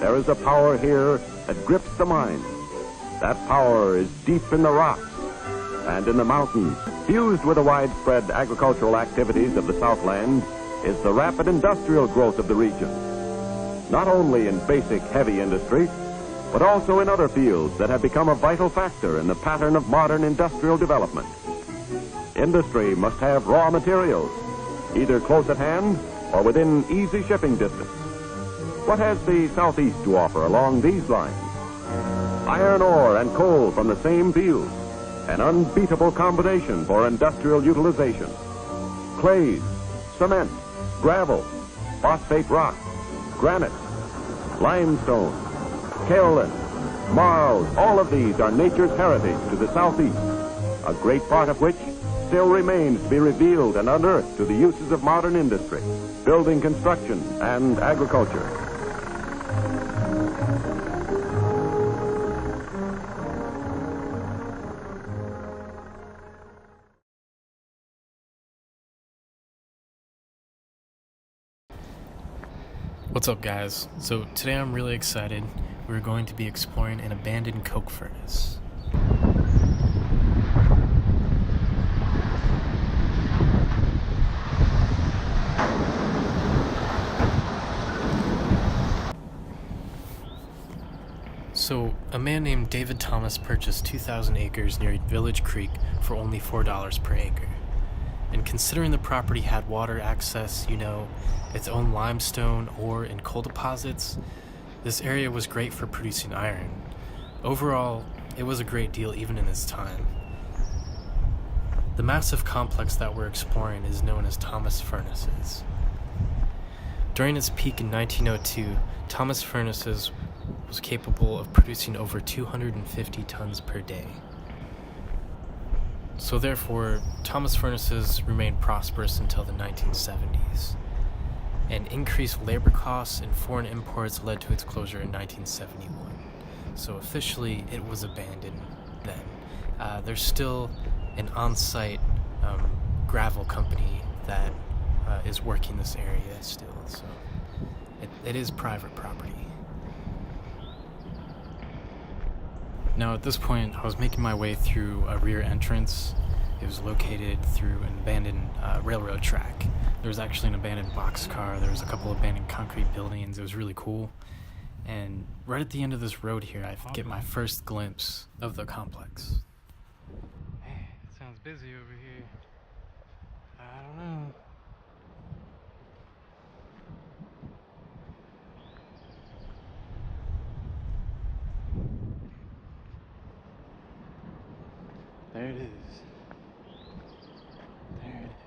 there is a power here that grips the mind. That power is deep in the rocks and in the mountains. Fused with the widespread agricultural activities of the Southland is the rapid industrial growth of the region. Not only in basic heavy industry, but also in other fields that have become a vital factor in the pattern of modern industrial development. Industry must have raw materials, either close at hand or within easy shipping distance. What has the Southeast to offer along these lines? Iron ore and coal from the same fields, an unbeatable combination for industrial utilization. Clays, cement, gravel, phosphate rock, granite, limestone, kaolin, marls, all of these are nature's heritage to the Southeast, a great part of which still remains to be revealed and unearthed to the uses of modern industry, building construction, and agriculture. What's up, guys? So today I'm really excited. We're going to be exploring an abandoned coke furnace. So, a man named David Thomas purchased 2,000 acres near Village Creek for only $4 per acre. And considering the property had water access, its own limestone, ore, and coal deposits, this area was great for producing iron. Overall, it was a great deal even in its time. The massive complex that we're exploring is known as Thomas Furnaces. During its peak in 1902, Thomas Furnaces was capable of producing over 250 tons per day. So therefore, Thomas Furnaces remained prosperous until the 1970s. And increased labor costs and foreign imports led to its closure in 1971. So officially, it was abandoned then. There's still an on-site gravel company that is working this area still, so it is private property. Now at this point, I was making my way through a rear entrance. It was located through an abandoned railroad track. There was actually an abandoned boxcar. There was a couple abandoned concrete buildings. It was really cool. And right at the end of this road here, I get my first glimpse of the complex. Man, it sounds busy over here. I don't know. There it is. There it is.